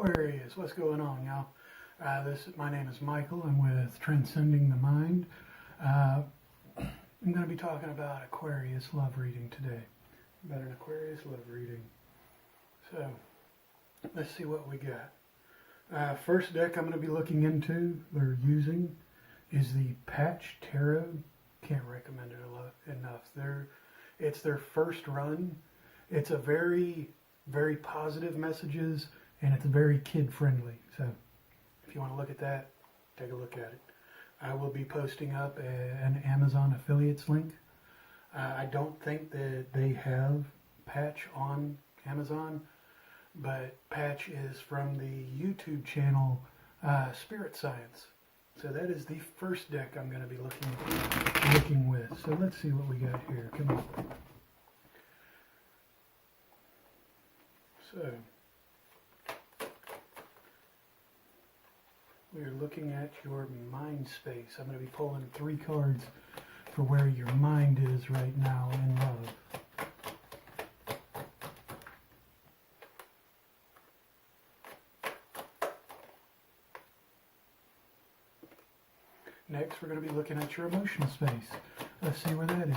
Aquarius, what's going on, y'all? My name is Michael. I'm with Transcending the Mind. I'm going to be talking about Aquarius love reading today. About an Aquarius love reading. So, let's see what we got. First deck I'm going to be looking into, or using, is the Patch Tarot. Can't recommend it enough. It's their first run. It's a very positive messages, and it's very kid-friendly. So, if you want to look at that, take a look at it. I will be posting up an Amazon affiliates link. I don't think that they have Patch on Amazon, but Patch is from the YouTube channel Spirit Science. So that is the first deck I'm going to be looking with. So let's see what we got here. Come on. So we're looking at your mind space. I'm going to be pulling 3 cards for where your mind is right now in love. Next, we're going to be looking at your emotional space. Let's see where that is.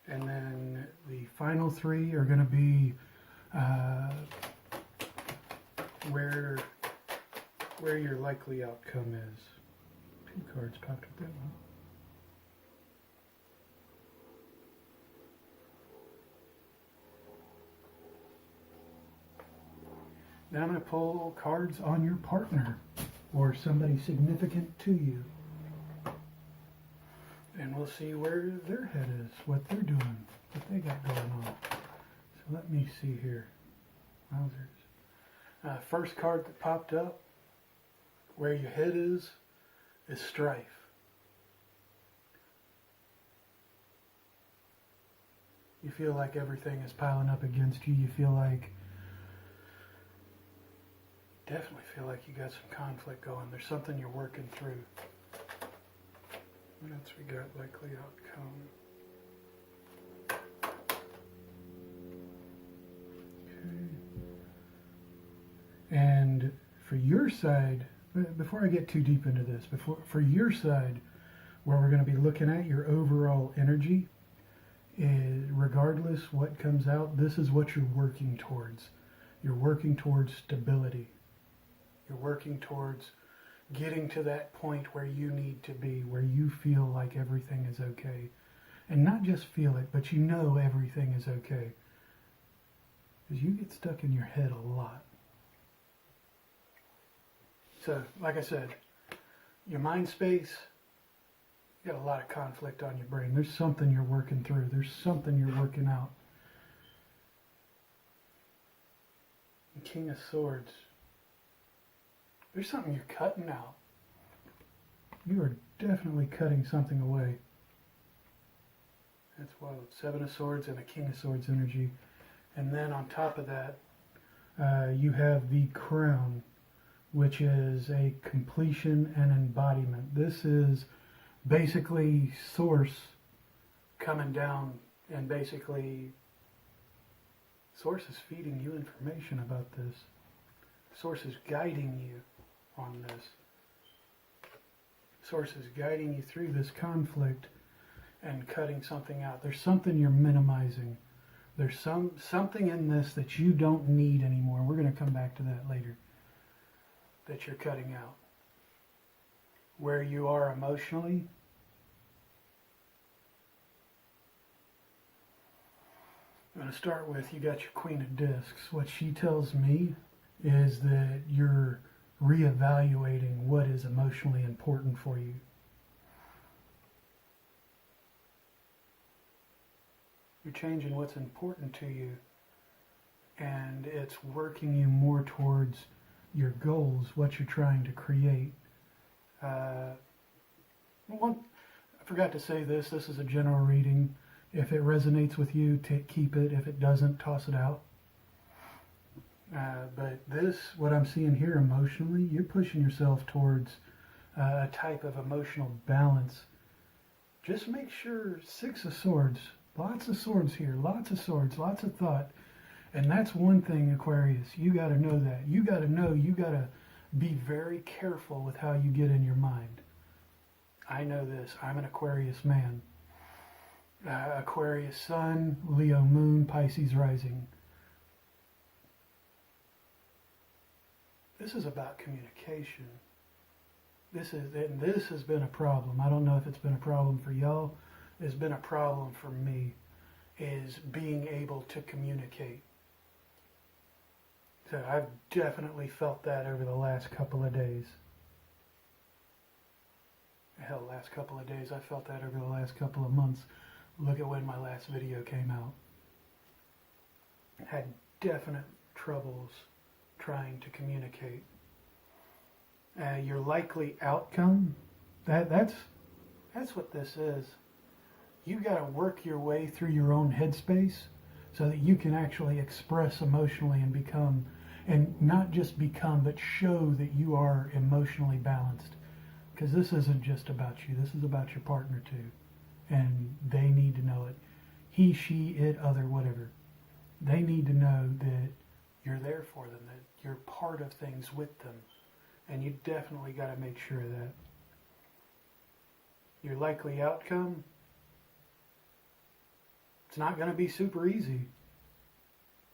And then the final 3 are going to be where your likely outcome is. 2 cards popped up that one. Now I'm going to pull cards on your partner or somebody significant to you. And we'll see where their head is, what they're doing, what they got going on. So let me see here. Wowzers. First card that popped up, where your head is strife. You feel like everything is piling up against you. You feel like, definitely feel like you got some conflict going. There's something you're working through. What else we got? Likely outcome. Okay. And for your side, before I get too deep into this, for your side, where we're going to be looking at your overall energy, regardless what comes out, this is what you're working towards. You're working towards stability. You're working towards getting to that point where you need to be, where you feel like everything is okay. And not just feel it, but you know everything is okay. Because you get stuck in your head a lot. So, like I said, your mind space, you got a lot of conflict on your brain. There's something you're working through. There's something you're working out. And King of Swords. There's something you're cutting out. You are definitely cutting something away. That's wild. 7 of Swords and a King of Swords energy. And then on top of that, you have the Crown, which is a completion and embodiment. This is basically Source coming down, and basically Source is feeding you information about this. Source is guiding you on this. Source is guiding you through this conflict and cutting something out. There's something you're minimizing. There's something in this that you don't need anymore. We're going to come back to that later. That you're cutting out. Where you are emotionally, I'm going to start with, you got your Queen of Discs. What she tells me is that you're reevaluating what is emotionally important for you. You're changing what's important to you, and it's working you more towards your goals, what you're trying to create. I forgot to say this is a general reading. If it resonates with you, keep it. If it doesn't, toss it out. But this, what I'm seeing here emotionally, you're pushing yourself towards a type of emotional balance, just make sure 6 of Swords, lots of swords here, lots of swords, lots of thought. And that's one thing, Aquarius, you got to know that. You got to know, you got to be very careful with how you get in your mind. I know this. I'm an Aquarius man. Aquarius Sun, Leo Moon, Pisces Rising. This is about communication. This has been a problem. I don't know if it's been a problem for y'all. It's been a problem for me, is being able to communicate. So I've definitely felt that over the last couple of days. Hell, last couple of days. I felt that over the last couple of months. Look at when my last video came out. Had definite troubles trying to communicate. Your likely outcome, that's what this is. You got to work your way through your own headspace so that you can actually express emotionally and become, and not just become, but show that you are emotionally balanced. Because this isn't just about you. This is about your partner too. And they need to know it. He, she, it, other, whatever. They need to know that you're there for them, that you're part of things with them. And you definitely got to make sure of that. Your likely outcome, it's not going to be super easy,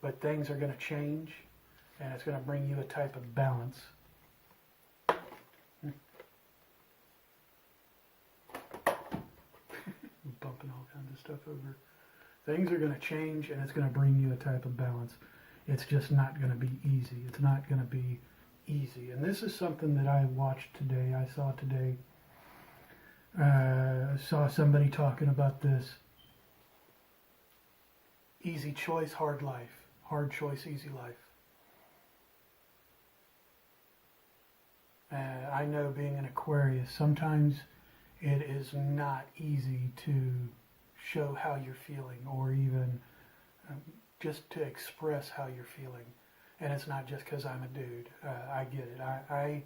but things are going to change, and it's going to bring you a type of balance. Bumping all kinds of stuff over. Things are going to change, and it's going to bring you a type of balance. It's just not going to be easy. It's not going to be easy. And this is something that I watched today. I saw today. Saw somebody talking about this. Easy choice, hard life. Hard choice, easy life. I know, being an Aquarius, sometimes it is not easy to show how you're feeling, or even just to express how you're feeling. And it's not just because I'm a dude. I get it. I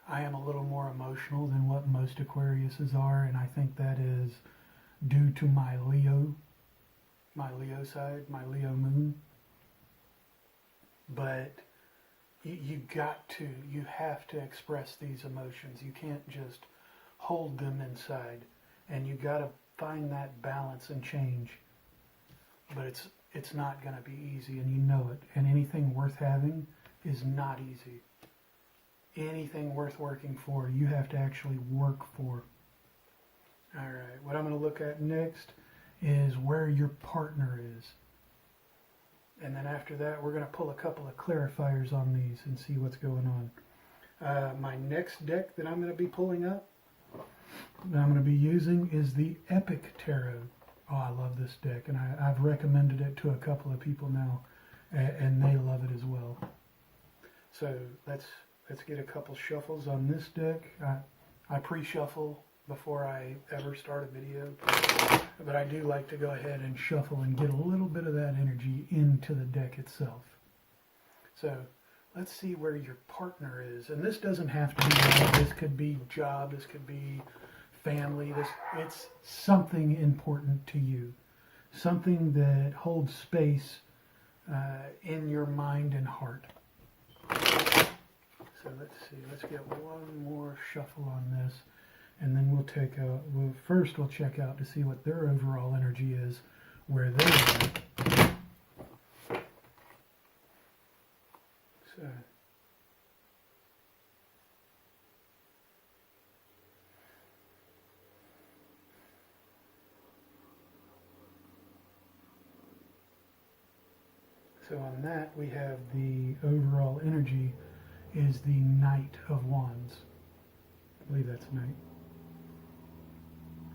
am a little more emotional than what most Aquariuses are, and I think that is due to my Leo side, my Leo moon. But you have to express these emotions. You can't just hold them inside, and you got to find that balance and change. But it's not going to be easy, and you know it. And anything worth having is not easy. Anything worth working for, you have to actually work for. All right, what I'm going to look at next is where your partner is. And then after that, we're going to pull a couple of clarifiers on these and see what's going on. My next deck that I'm going to be pulling up, that I'm going to be using, is the Epic Tarot. Oh, I love this deck, and I've recommended it to a couple of people now, and they love it as well. So let's get a couple shuffles on this deck. I pre-shuffle before I ever start a video, but I do like to go ahead and shuffle and get a little bit of that energy into the deck itself. So let's see where your partner is. And this doesn't have to be love. This could be job. This could be family. It's something important to you. Something that holds space in your mind and heart. So let's see. Let's get one more shuffle on this. And then we'll check out to see what their overall energy is, where they are. So on that, we have the overall energy is the Knight of Wands. I believe that's Knight.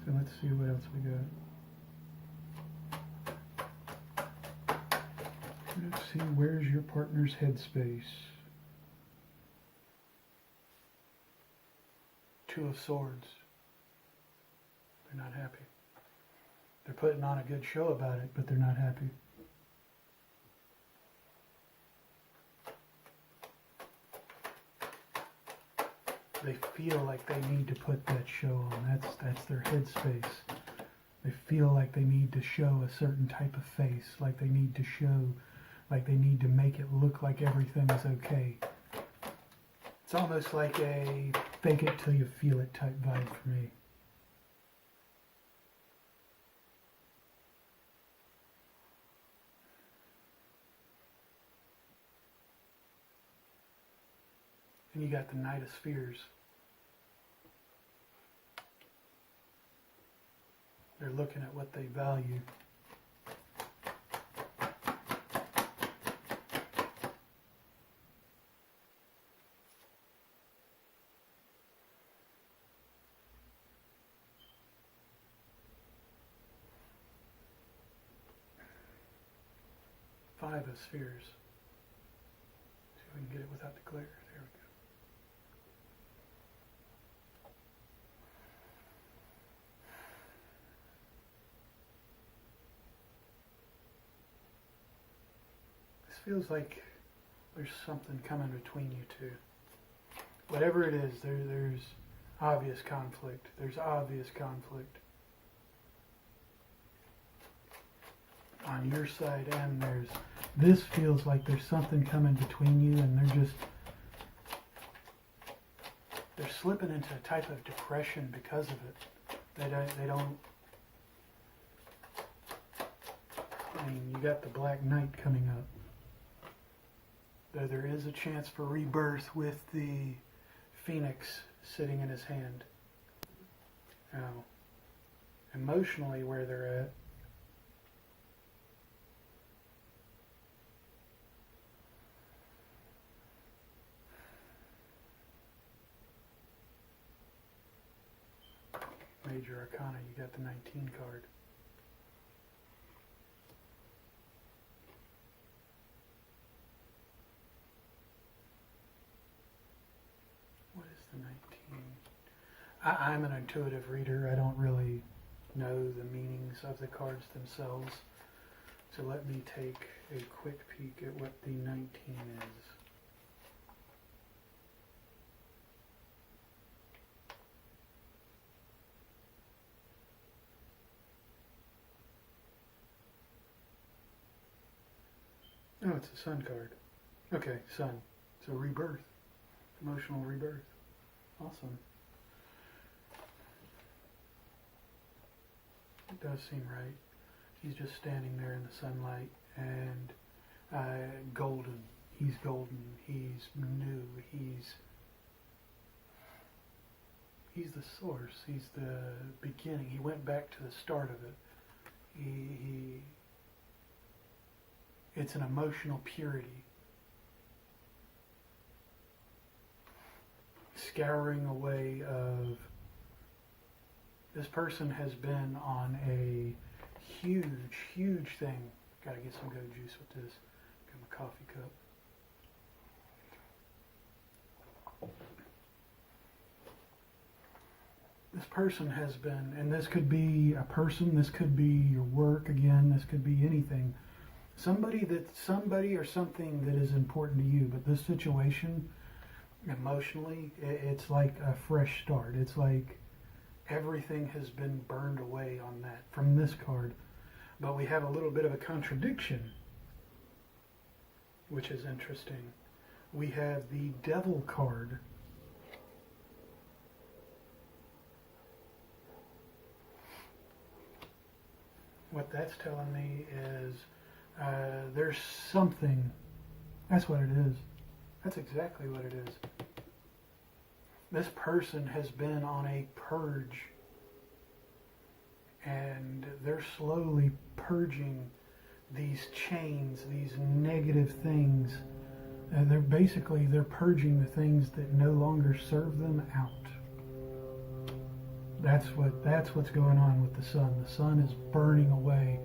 So let's see what else we got. Let's see, where's your partner's headspace? Two of Swords. They're not happy. They're putting on a good show about it, but they're not happy. They feel like they need to put that show on. That's their headspace. They feel like they need to show a certain type of face, like they need to show, like they need to make it look like everything is okay. It's almost like a fake it till you feel it type vibe for me. And you got the Knight of Spheres. They're looking at what they value. Five of Spheres. See if we can get it without the glare. There we go. Feels like there's something coming between you two. Whatever it is, there's obvious conflict. There's obvious conflict on your side, and this feels like there's something coming between you, and they're slipping into a type of depression because of it. They don't. I mean, you got the Black Knight coming up. Though there is a chance for rebirth with the Phoenix sitting in his hand. Now, emotionally where they're at, Major Arcana, you got the 19 card. I'm an intuitive reader. I don't really know the meanings of the cards themselves. So let me take a quick peek at what the 19 is. Oh, it's a Sun card. Okay, Sun. So rebirth. Emotional rebirth. Awesome. It does seem right. He's just standing there in the sunlight and golden. He's golden. He's new. He's the source. He's the beginning. He went back to the start of it. It's an emotional purity. Scouring away of. This person has been on a huge thing. Gotta get some goat juice with this. Got my coffee cup. This person has been, and this could be a person, this could be your work again, this could be anything. Somebody or something that is important to you, but this situation, emotionally, it's like a fresh start. It's like everything has been burned away on that from this card. But we have a little bit of a contradiction, which is interesting. We have the Devil card. What that's telling me is there's something. That's what it is. That's exactly what it is. This person has been on a purge, and they're slowly purging these chains, these negative things. And they're purging the things that no longer serve them out. That's what's going on with the sun. The sun is burning away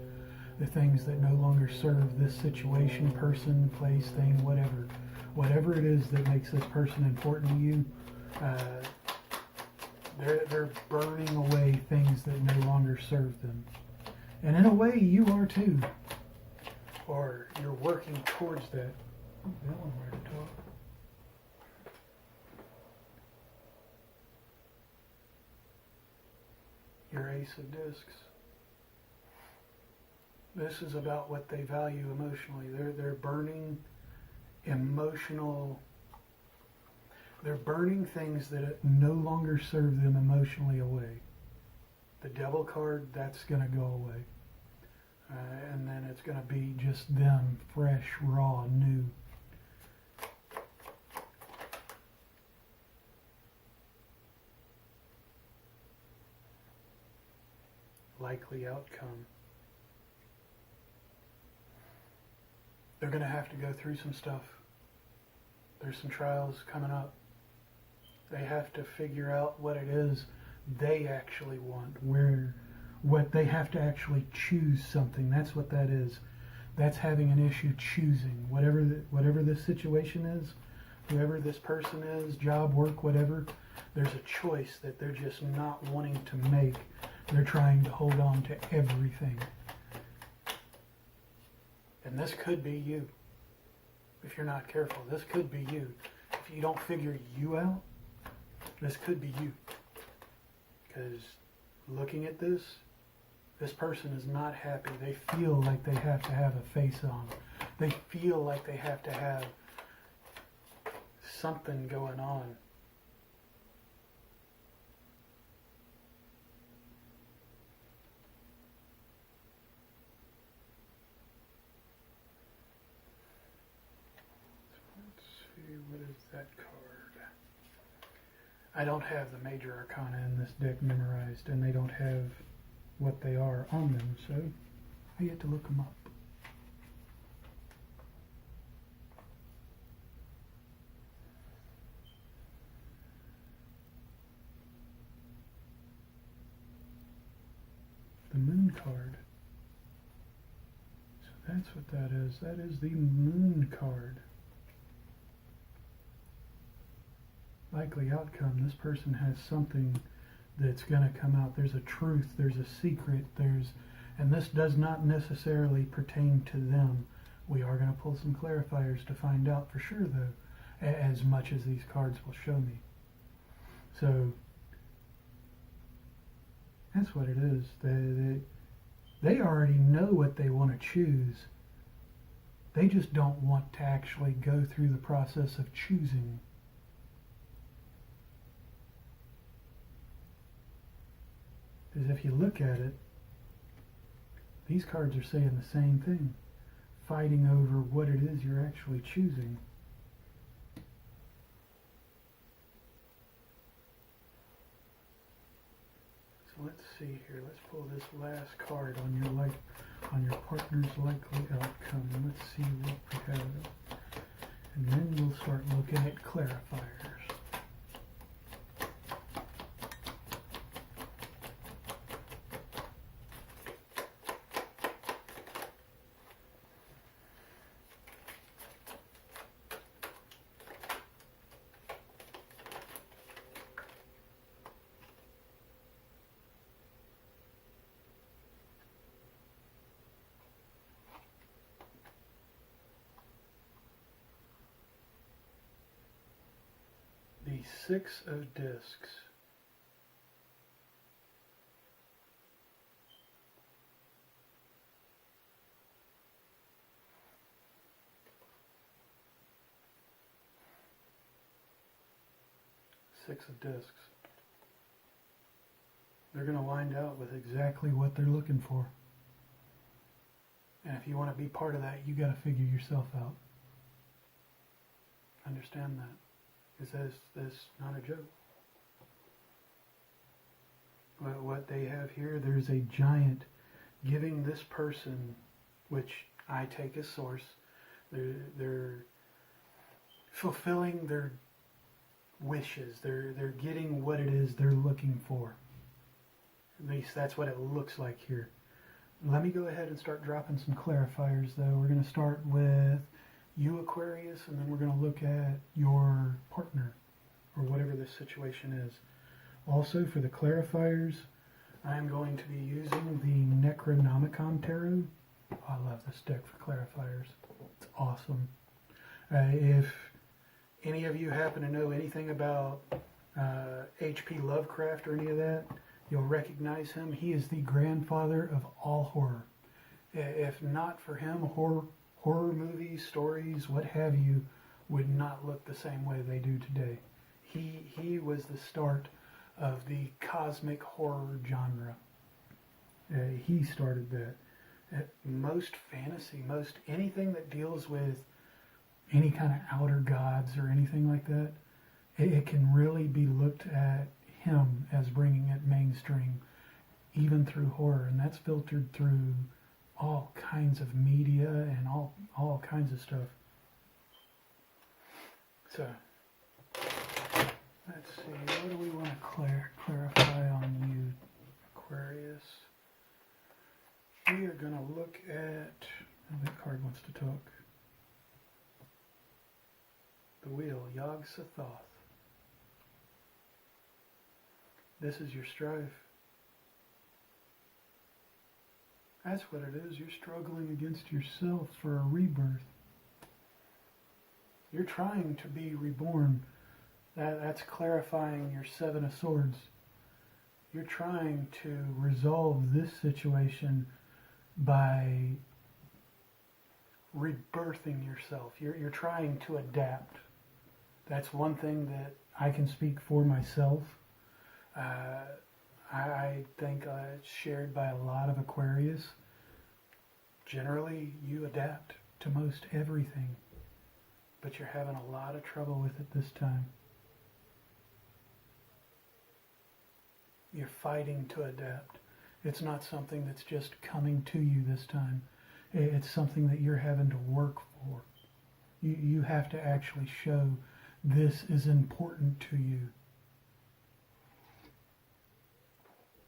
the things that no longer serve this situation, person, place, thing, whatever. Whatever it is that makes this person important to you, they're burning away things that no longer serve them. And in a way, you are too. Or you're working towards that. Oh, that one where to talk. Your Ace of Discs. This is about what they value emotionally. They're burning emotional. They're burning things that no longer serve them emotionally away. The Devil card, that's going to go away. And then it's going to be just them, fresh, raw, new. Likely outcome. They're going to have to go through some stuff. There's some trials coming up. They have to figure out what it is they actually want, what they have to actually choose something. That's what that is. That's having an issue choosing. Whatever this situation is, whoever this person is, job, work, whatever, there's a choice that they're just not wanting to make. They're trying to hold on to everything. And this could be you. If you're not careful, this could be you. If you don't figure you out, this could be you. Because looking at this person is not happy. They feel like they have to have a face on. They feel like they have to have something going on. What is that card? I don't have the major arcana in this deck memorized, and they don't have what they are on them, so I get to look them up. The Moon card. So that's what that is. That is the Moon card. Likely outcome, this person has something that's going to come out. There's a truth, there's a secret, and this does not necessarily pertain to them. We are going to pull some clarifiers to find out for sure, though, as much as these cards will show me. So, that's what it is. They already know what they want to choose. They just don't want to actually go through the process of choosing. Because if you look at it, these cards are saying the same thing. Fighting over what it is you're actually choosing. So let's see here. Let's pull this last card on your partner's likely outcome. Let's see what we have. And then we'll start looking at clarifiers. The Six of Discs. Six of Discs. They're going to wind out with exactly what they're looking for. And if you want to be part of that, you got to figure yourself out. Understand that. Because that's not a joke. What they have here, there's a giant giving this person, which I take as source, they're fulfilling their wishes. They're getting what it is they're looking for. At least that's what it looks like here. Let me go ahead and start dropping some clarifiers, though. We're going to start with you, Aquarius, and then we're going to look at your partner, or whatever this situation is. Also, for the clarifiers, I'm going to be using the Necronomicon Tarot. Oh, I love this deck for clarifiers. It's awesome. If any of you happen to know anything about H.P. Lovecraft or any of that, you'll recognize him. He is the grandfather of all horror. If not for him, horror movies, stories, what have you, would not look the same way they do today. He was the start of the cosmic horror genre. He started that. Most fantasy, most anything that deals with any kind of outer gods or anything like that, it can really be looked at him as bringing it mainstream, even through horror, and that's filtered through all kinds of media and all kinds of stuff. So, let's see, what do we want to clarify on you, Aquarius? We are going to look at, oh, that card wants to talk. The wheel, Yog-Sothoth. This is your strife. That's what it is. You're struggling against yourself for a rebirth. You're trying to be reborn. That's clarifying your Seven of Swords. You're trying to resolve this situation by rebirthing yourself. You're trying to adapt. That's one thing that I can speak for myself. I think it's shared by a lot of Aquarius. Generally, you adapt to most everything, but you're having a lot of trouble with it this time. You're fighting to adapt. It's not something that's just coming to you this time. It's something that you're having to work for. You have to actually show this is important to you.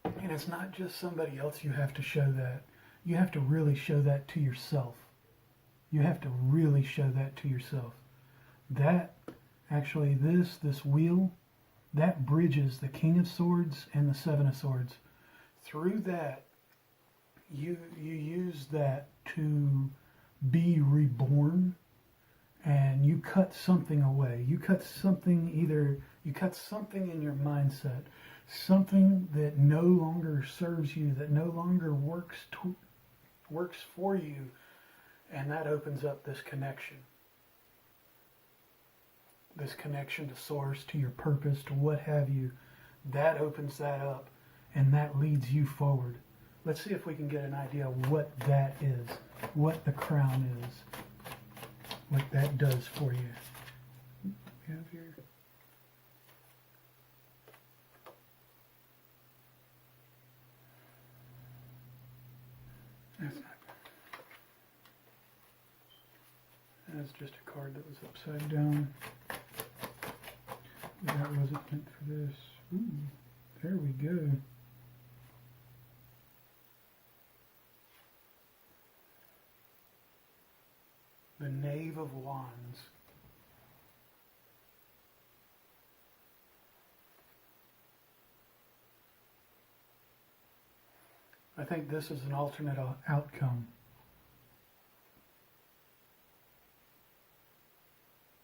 And it's not just somebody else you have to show that. You have to really show that to yourself. You have to really show that to yourself. That, actually, this wheel, that bridges the King of Swords and the Seven of Swords. Through that, you use that to be reborn, and you cut something away. You cut something in your mindset, something that no longer serves you, that no longer works for you, and that opens up this connection. This connection to source, to your purpose, to what have you. That opens that up, and that leads you forward. Let's see if we can get an idea of what that is, what the crown is, what that does for you. We have here. That's not. That's just a card that was upside down. That wasn't meant for this. Ooh, there we go. The Knave of Wands. I think this is an alternate outcome.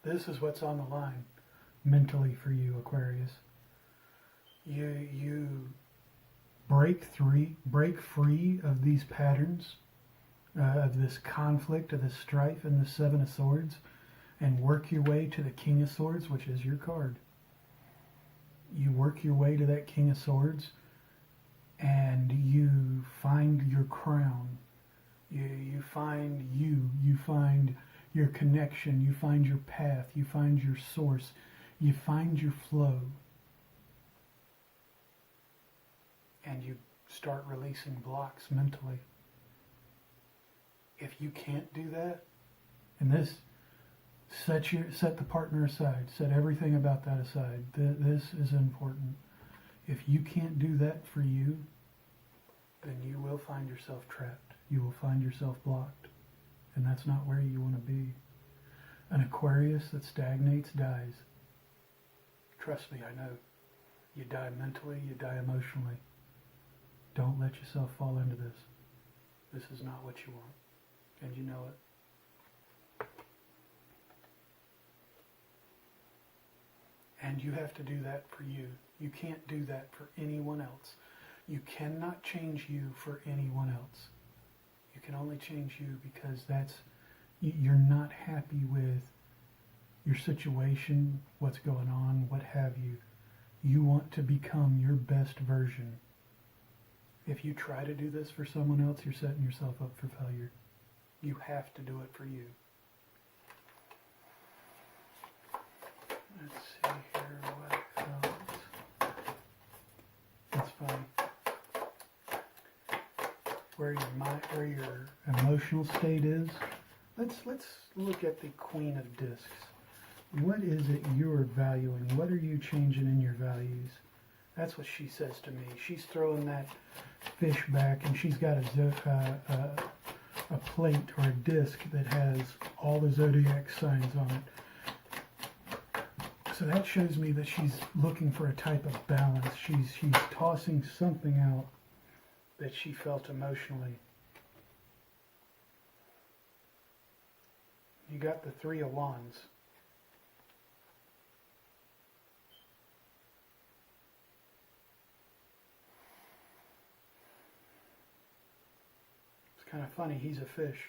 This is what's on the line mentally for you, Aquarius. You break free of these patterns, of this conflict, of this strife and the Seven of Swords, and work your way to the King of Swords, which is your card. You work your way to that King of Swords, and you find your crown. You find you find your connection, you find your path, you find your source, you find your flow. And you start releasing blocks mentally. If you can't do that, and this, set the partner aside, set everything about that aside. This is important. If you can't do that for you, then you will find yourself trapped. You will find yourself blocked. And that's not where you want to be. An Aquarius that stagnates dies. Trust me, I know. You die mentally, you die emotionally. Don't let yourself fall into this. This is not what you want. And you know it. And you have to do that for you. You can't do that for anyone else. You cannot change you for anyone else. You can only change you because you're not happy with your situation, what's going on, what have you. You want to become your best version. If you try to do this for someone else, you're setting yourself up for failure. You have to do it for you. Let's see here what else. That's funny. Where your emotional state is. Let's look at the Queen of Discs. What is it you're valuing? What are you changing in your values? That's what she says to me. She's throwing that fish back, and she's got a plate or a disc that has all the zodiac signs on it. So that shows me that she's looking for a type of balance. She's tossing something out that she felt emotionally. You got the Three of Wands. It's kind of funny, he's a fish.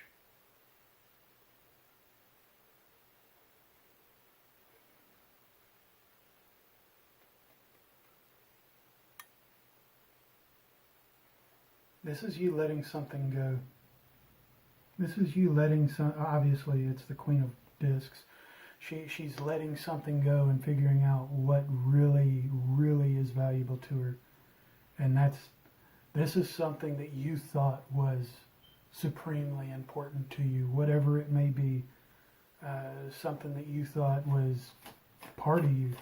This is you letting something go. This is you letting obviously it's the Queen of Discs. She's letting something go and figuring out what really, really is valuable to her. And this is something that you thought was supremely important to you, whatever it may be. Something that you thought was part of you,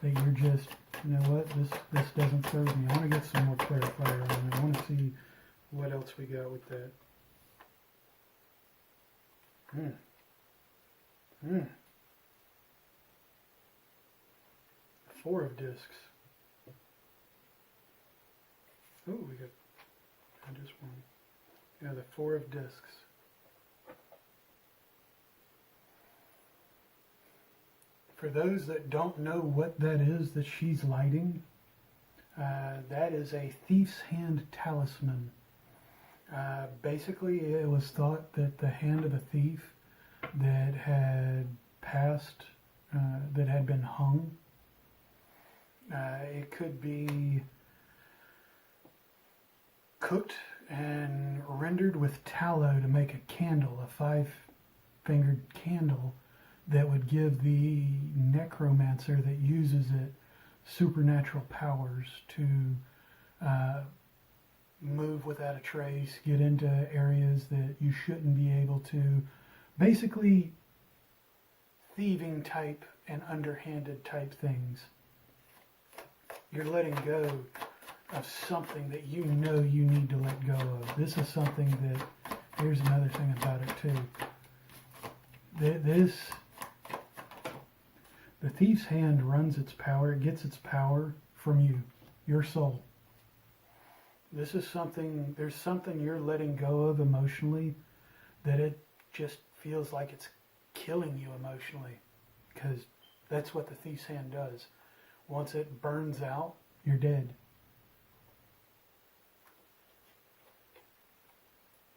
that you're just, you know what, this doesn't serve me. I want to get some more clarifier on it. I want to see what else we got with that. Four of Discs. Oh, we got, I just one. Yeah, the Four of Discs. For those that don't know what that is that she's lighting, that is a thief's hand talisman. Basically, it was thought that the hand of a thief that had passed, that had been hung, it could be cooked and rendered with tallow to make a candle, a 5-fingered candle that would give the necromancer that uses it supernatural powers to move without a trace, get into areas that you shouldn't be able to. Basically, thieving type and underhanded type things. You're letting go of something that you know you need to let go of. This is something that, here's another thing about it too. The thief's hand runs its power, it gets its power from you, your soul. This is something, there's something you're letting go of emotionally that it just feels like it's killing you emotionally, because that's what the thief's hand does. Once it burns out, you're dead.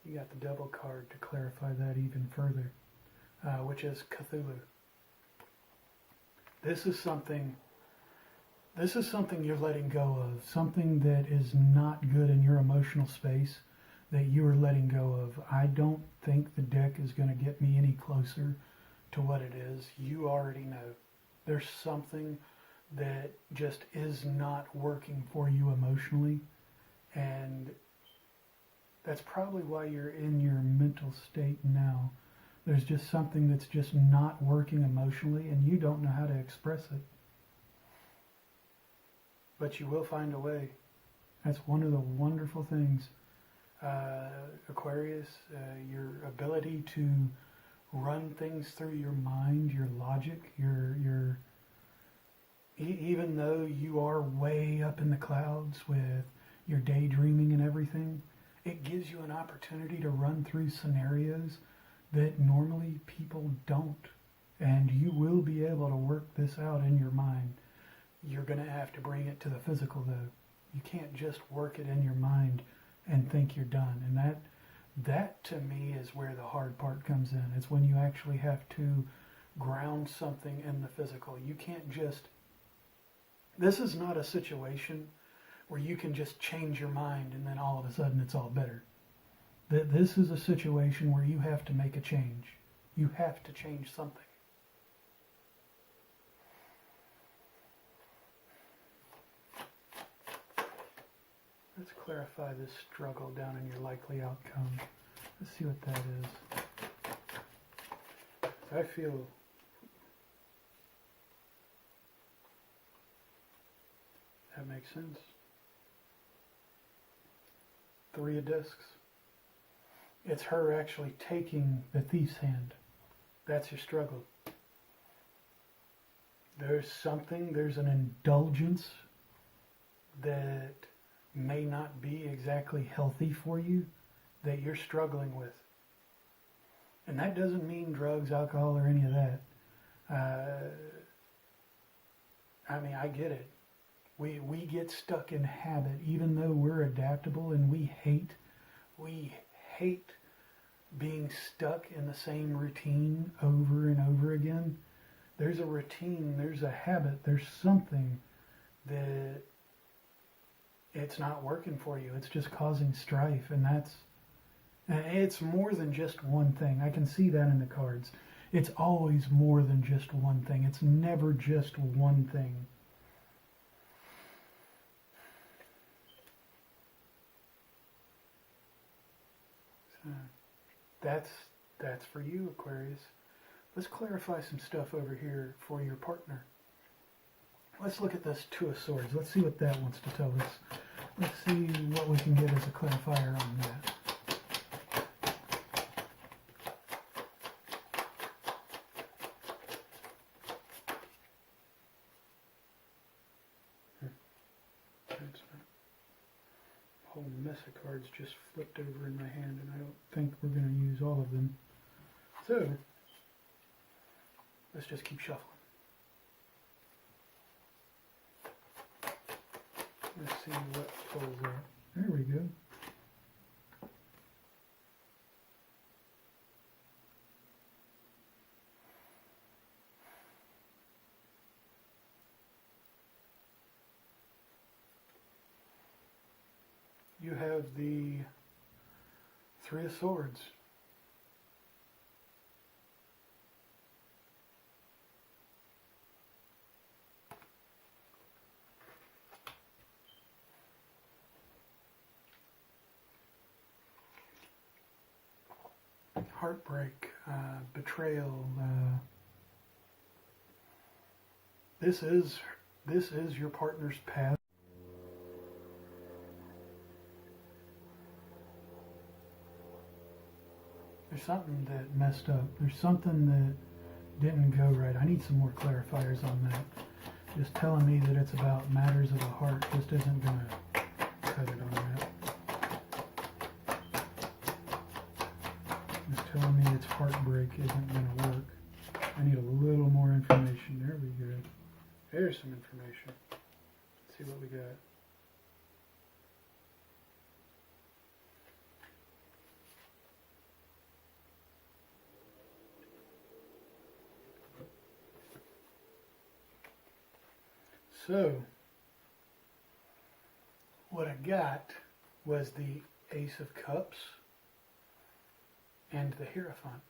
You got the Devil card to clarify that even further, which is Cthulhu. This is something you're letting go of, something that is not good in your emotional space that you are letting go of. I don't think the deck is going to get me any closer to what it is. You already know. There's something that just is not working for you emotionally, and that's probably why you're in your mental state now. There's just something that's just not working emotionally, and you don't know how to express it. But you will find a way. That's one of the wonderful things. Aquarius, your ability to run things through your mind, your logic, even though you are way up in the clouds with your daydreaming and everything, it gives you an opportunity to run through scenarios that normally people don't. And you will be able to work this out in your mind. You're going to have to bring it to the physical, though. You can't just work it in your mind and think you're done. And That to me is where the hard part comes in. It's when you actually have to ground something in the physical. You can't just, this is not a situation where you can just change your mind and then all of a sudden it's all better. This is a situation where you have to make a change. You have to change something. Let's clarify this struggle down in your likely outcome. Let's see what that is. I feel that makes sense. 3 of discs. It's her actually taking the thief's hand. That's your struggle. There's something, there's an indulgence that may not be exactly healthy for you that you're struggling with. And that doesn't mean drugs, alcohol, or any of that. I mean, I get it. We get stuck in habit, even though we're adaptable and we hate being stuck in the same routine over and over again. There's a routine, there's a habit, there's something that it's not working for you. It's just causing strife, and it's more than just one thing. I can see that in the cards. It's always more than just one thing. It's never just one thing. So that's for you, Aquarius. Let's clarify some stuff over here for your partner. Let's look at this 2 of Swords. Let's see what that wants to tell us. Let's see what we can get as a clarifier on that. A whole mess of cards just flipped over in my hand, and I don't think we're going to use all of them. So, let's just keep shuffling. Let's see what pulls out. There we go. You have the 3 of Swords. Heartbreak, betrayal. This is your partner's past. There's something that messed up. There's something that didn't go right. I need some more clarifiers on that. Just telling me that it's about matters of the heart just isn't going to cut it on that. Just telling me it's heartbreak isn't going to work. I need a little more information. There we go. There's some information. Let's see what we got. So, what I got was the Ace of Cups and the Hierophant.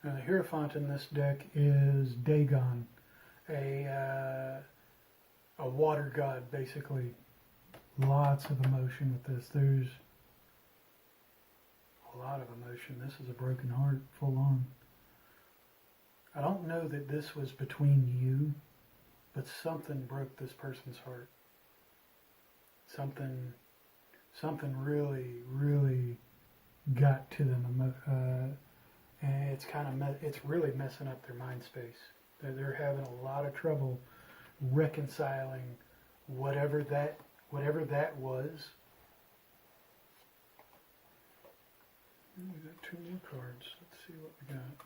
Now the Hierophant in this deck is Dagon, a water god, basically. Lots of emotion with this. There's a lot of emotion. This is a broken heart, full on. I don't know that this was between you, but something broke this person's heart. Something really, really got to them. And it's really messing up their mind space. They're having a lot of trouble reconciling whatever that was. We got 2 new cards. Let's see what we got.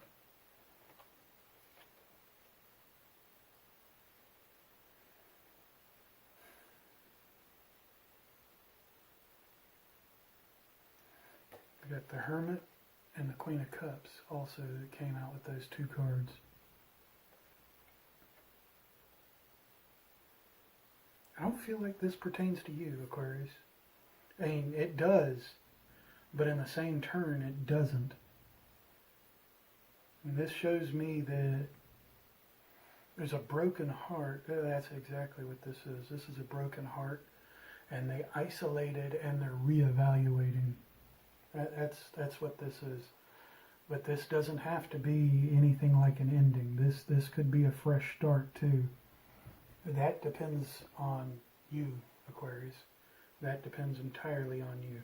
I got the Hermit and the Queen of Cups also that came out with those two cards. I don't feel like this pertains to you, Aquarius. I mean, it does, but in the same turn, it doesn't. And this shows me that there's a broken heart. That's exactly what this is. This is a broken heart, and they isolated and they're reevaluating. That's what this is. But this doesn't have to be anything like an ending. This could be a fresh start too. That depends on you, Aquarius. That depends entirely on you.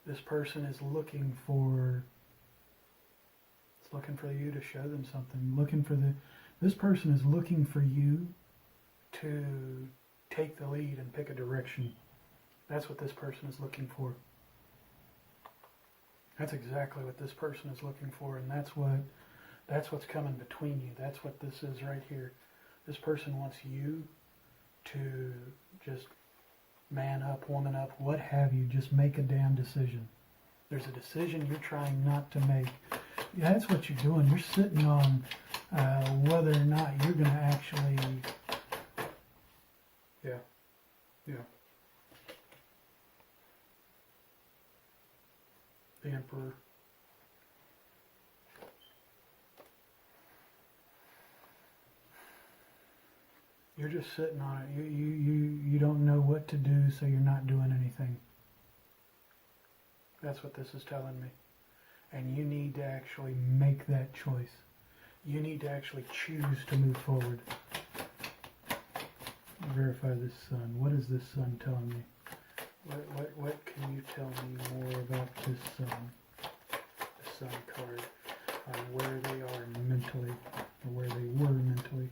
This person is looking for you to show them something. This person is looking for you to take the lead and pick a direction. That's what this person is looking for. That's exactly what this person is looking for, and that's what's coming between you. That's what this is right here. This person wants you to just man up, woman up, what have you. Just make a damn decision. There's a decision you're trying not to make. Yeah, that's what you're doing. You're sitting on whether or not you're going to actually... Yeah. The Emperor. You're just sitting on it. You don't know what to do, so you're not doing anything. That's what this is telling me. And you need to actually make that choice. You need to actually choose to move forward. Verify this sun. What is this sun telling me? What can you tell me more about this sun? The sun card. On where they are mentally. Or where they were mentally.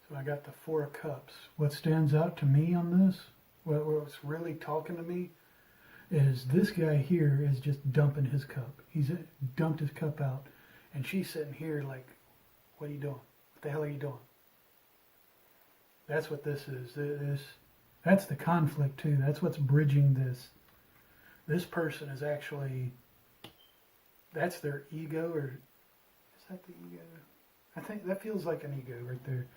So I got the Four of Cups. What stands out to me on this, what's really talking to me, is this guy here is just dumping his cup. He's dumped his cup out, and she's sitting here like, what are you doing? What the hell are you doing? That's what this is. That's the conflict too. That's what's bridging this. This person is actually, that's their ego, or is that the ego? I think that feels like an ego right there.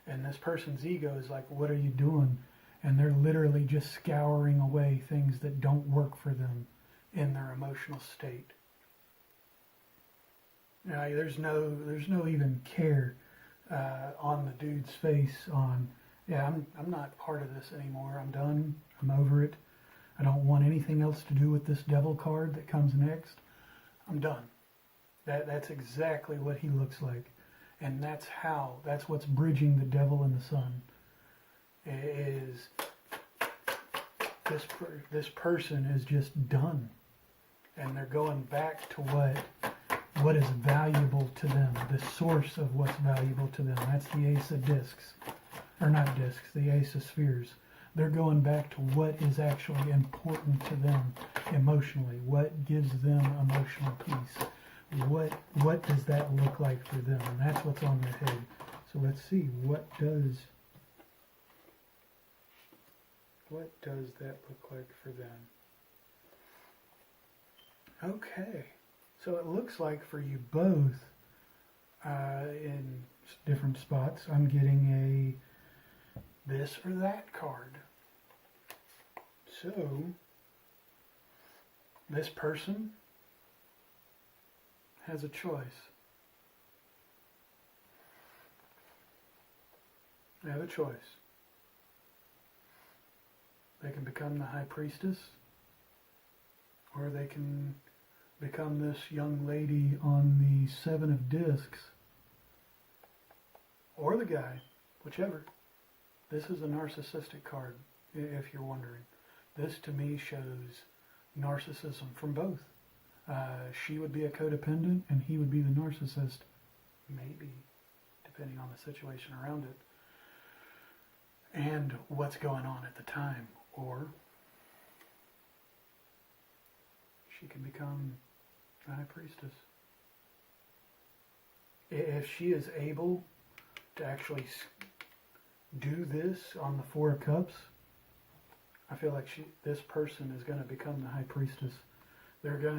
And this person's ego is like, what are you doing? And they're literally just scouring away things that don't work for them in their emotional state. Now, there's no even care on the dude's face on, yeah, I'm not part of this anymore. I'm done. I'm over it. I don't want anything else to do with this devil card that comes next. I'm done. That's exactly what he looks like. And that's what's bridging the devil and the sun. Is this person is just done. And they're going back to what is valuable to them, the source of what's valuable to them. That's the Ace of Discs. Or not discs, the Ace of Spheres. They're going back to what is actually important to them emotionally, what gives them emotional peace. What does that look like for them? And that's what's on their head. So let's see, what does that look like for them? Okay, so it looks like for you both, in different spots, I'm getting a this or that card. So, this person has a choice. They have a choice. They can become the High Priestess, or they can become this young lady on the Seven of Discs, or the guy, whichever. This is a narcissistic card, if you're wondering. This to me shows narcissism from both. She would be a codependent and he would be the narcissist. Maybe, depending on the situation around it. And what's going on at the time. Or she can become the High Priestess. If she is able to actually do this on the Four of Cups, I feel like this person is going to become the High Priestess. They're going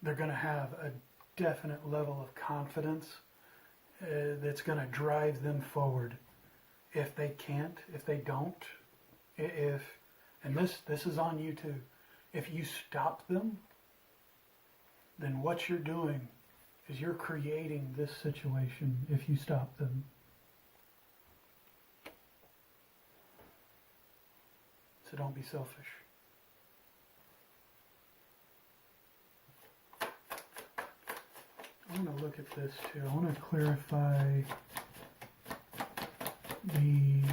to have a definite level of confidence that's going to drive them forward. If they can't, if they don't, and this is on you too, if you stop them, then what you're doing is you're creating this situation if you stop them. So don't be selfish. I want to look at this too. I want to clarify the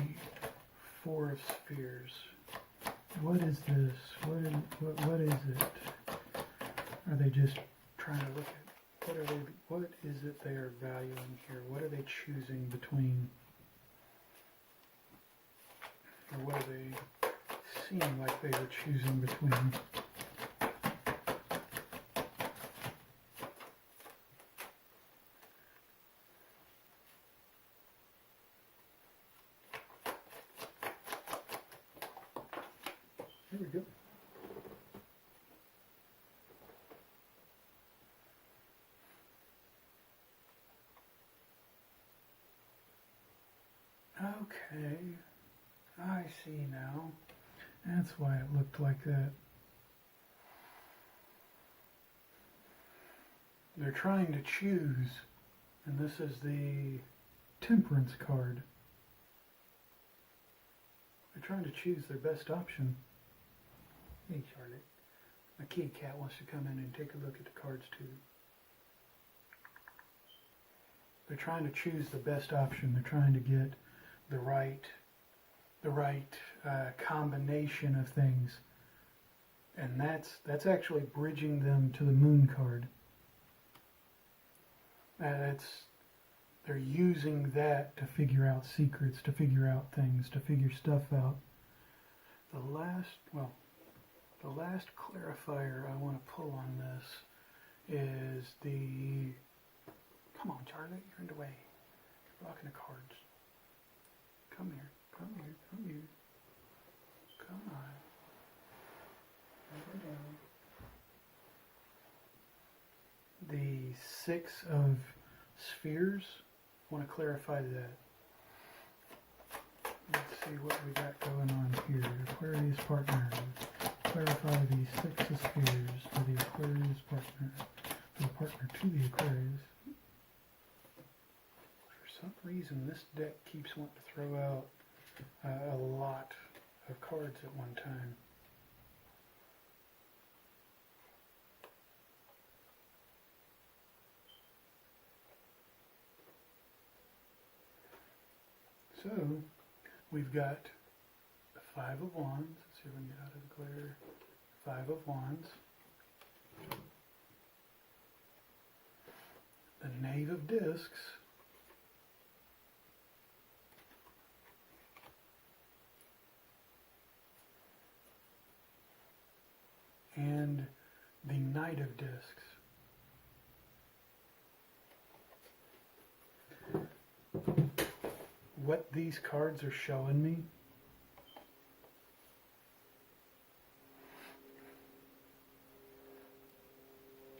Four of Spheres. What is this? What is it? Are they just trying to look at what is it they are valuing here? What are they choosing between? Or what are they seem like they were choosing between? There we go. Okay, I see now. That's why it looked like that. They're trying to choose, and this is the Temperance card. They're trying to choose their best option. Hey, Charlotte. My kitty cat wants to come in and take a look at the cards too. They're trying to choose the best option. They're trying to get the right combination of things, and that's actually bridging them to the Moon card. They're using that to figure out secrets, to figure out things, to figure stuff out. The last clarifier I want to pull on this is the... Come on, Charlotte, you're in the way. You're blocking the cards. Come here, come here, come here. Come on. Over down. The Six of Spheres. I want to clarify that. Let's see what we got going on here. Aquarius partner. Clarify the Six of Spheres for the Aquarius partner. For the partner to the Aquarius. For some reason, this deck keeps wanting to throw out a lot of cards at one time. So, we've got the Five of Wands. Let's see if we can get out of the glare. Five of Wands. The Knave of Discs. And the Knight of Discs. What these cards are showing me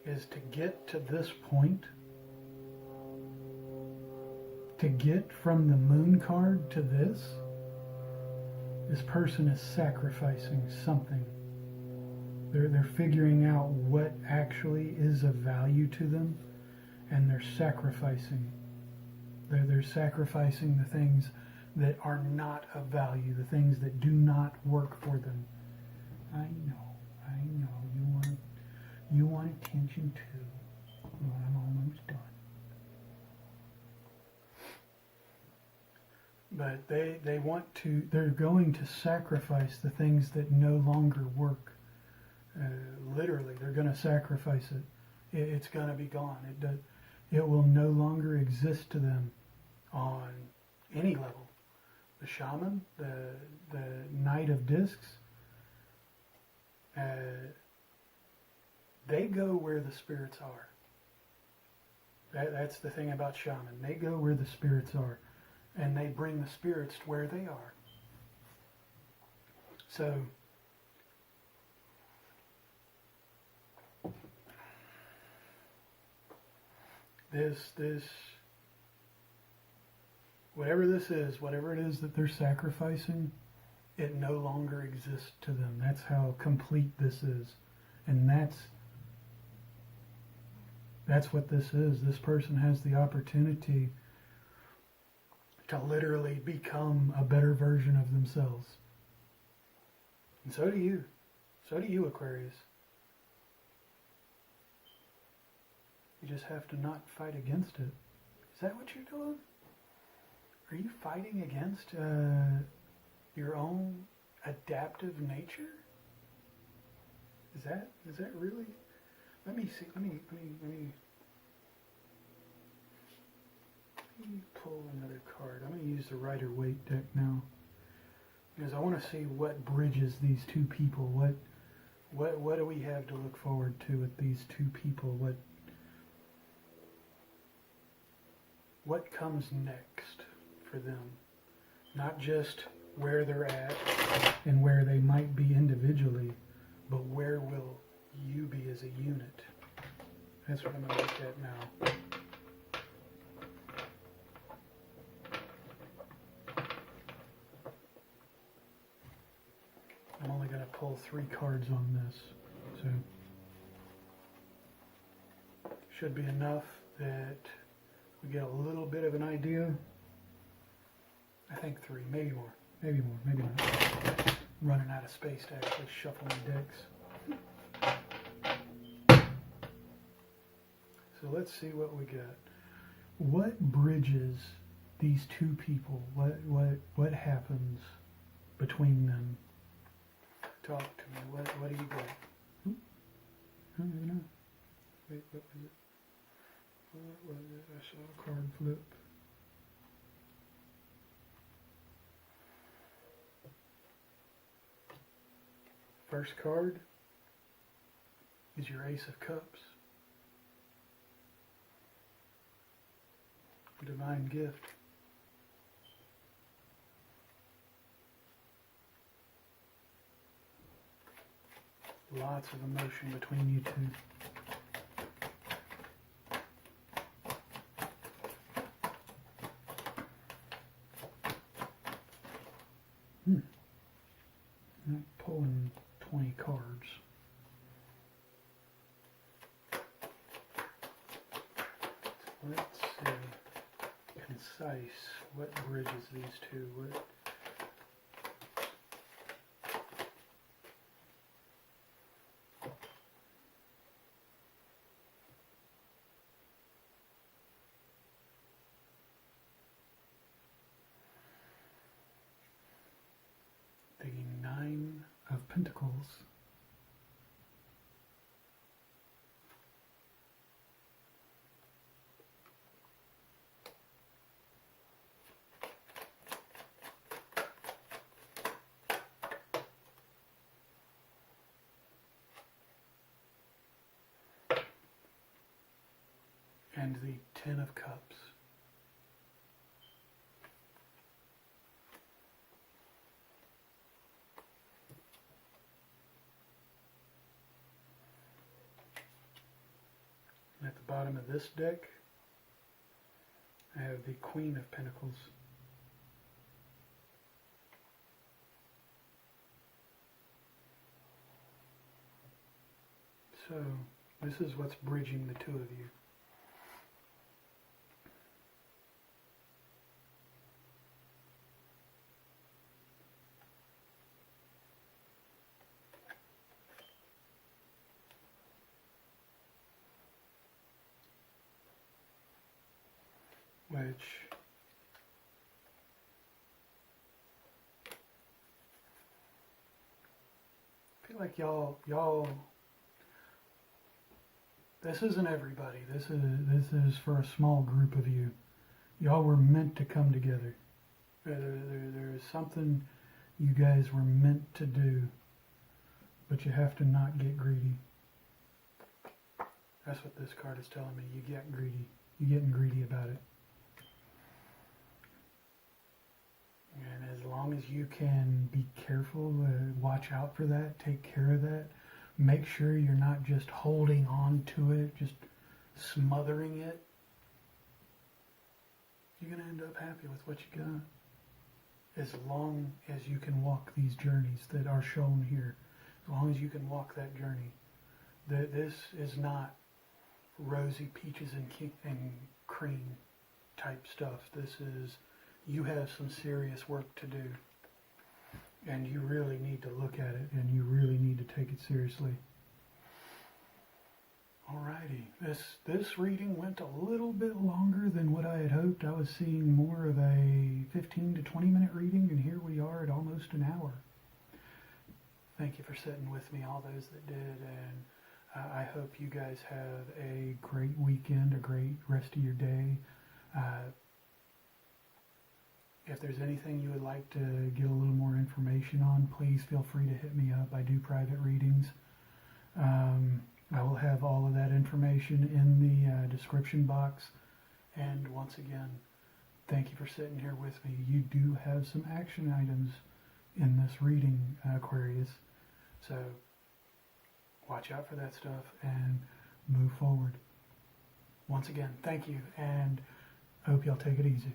is to get to this point, to get from the Moon card to this person is sacrificing something. They're figuring out what actually is of value to them, and they're sacrificing. They're sacrificing the things that are not of value, the things that do not work for them. I know, you want attention too. Well, I'm almost done. But they're going to sacrifice the things that no longer work. Literally, they're going to sacrifice it. It's going to be gone. It will no longer exist to them on any level. The Shaman, the Knight of Discs, They go where the spirits are. That's the thing about shaman. They go where the spirits are, and they bring the spirits to where they are. So, this, whatever this is, whatever it is that they're sacrificing, it no longer exists to them. That's how complete this is. And that's what this is. This person has the opportunity to literally become a better version of themselves. And so do you. So do you, Aquarius. You just have to not fight against it. Is that what you're doing? Are you fighting against your own adaptive nature? Is that really? Let me see. Let me pull another card. I'm going to use the Rider-Waite deck now, because I want to see what bridges these two people. What do we have to look forward to with these two people? What comes next for them? Not just where they're at and where they might be individually, but where will you be as a unit? That's what I'm going to look at now. I'm only going to pull 3 cards on this, so should be enough that we get a little bit of an idea. I think 3, maybe more, maybe not. Running out of space to actually shuffle my decks. So let's see what we got. What bridges these two people? What happens between them? Talk to me. What do you got? I don't even know. Wait, what was it? What was it? I saw a card flip. First card is your Ace of Cups. Divine gift. Lots of emotion between you two. I'm pulling 20 cards. Let's see. Concise. What bridges these two? The 9 of Pentacles. And the 10 of Cups. And at the bottom of this deck, I have the Queen of Pentacles. So, this is what's bridging the two of you. Which I feel like y'all this isn't everybody. This is for a small group of you. Y'all were meant to come together. There is something you guys were meant to do, but you have to not get greedy. That's what this card is telling me. You get greedy. You're getting greedy about it. And as long as you can be careful, watch out for that, take care of that, make sure you're not just holding on to it, just smothering it, you're going to end up happy with what you got. As long as you can walk these journeys that are shown here, as long as you can walk that journey, this is not rosy peaches and cream type stuff. This is, you have some serious work to do, and you really need to look at it, and you really need to take it seriously. Alrighty, this reading went a little bit longer than what I had hoped. I was seeing more of a 15 to 20 minute reading, and here we are at almost an hour. Thank you for sitting with me, all those that did, and I hope you guys have a great weekend, a great rest of your day. If there's anything you would like to get a little more information on, please feel free to hit me up. I do private readings. I will have all of that information in the description box. And once again, thank you for sitting here with me. You do have some action items in this reading, Aquarius. So watch out for that stuff and move forward. Once again, thank you, and I hope y'all take it easy.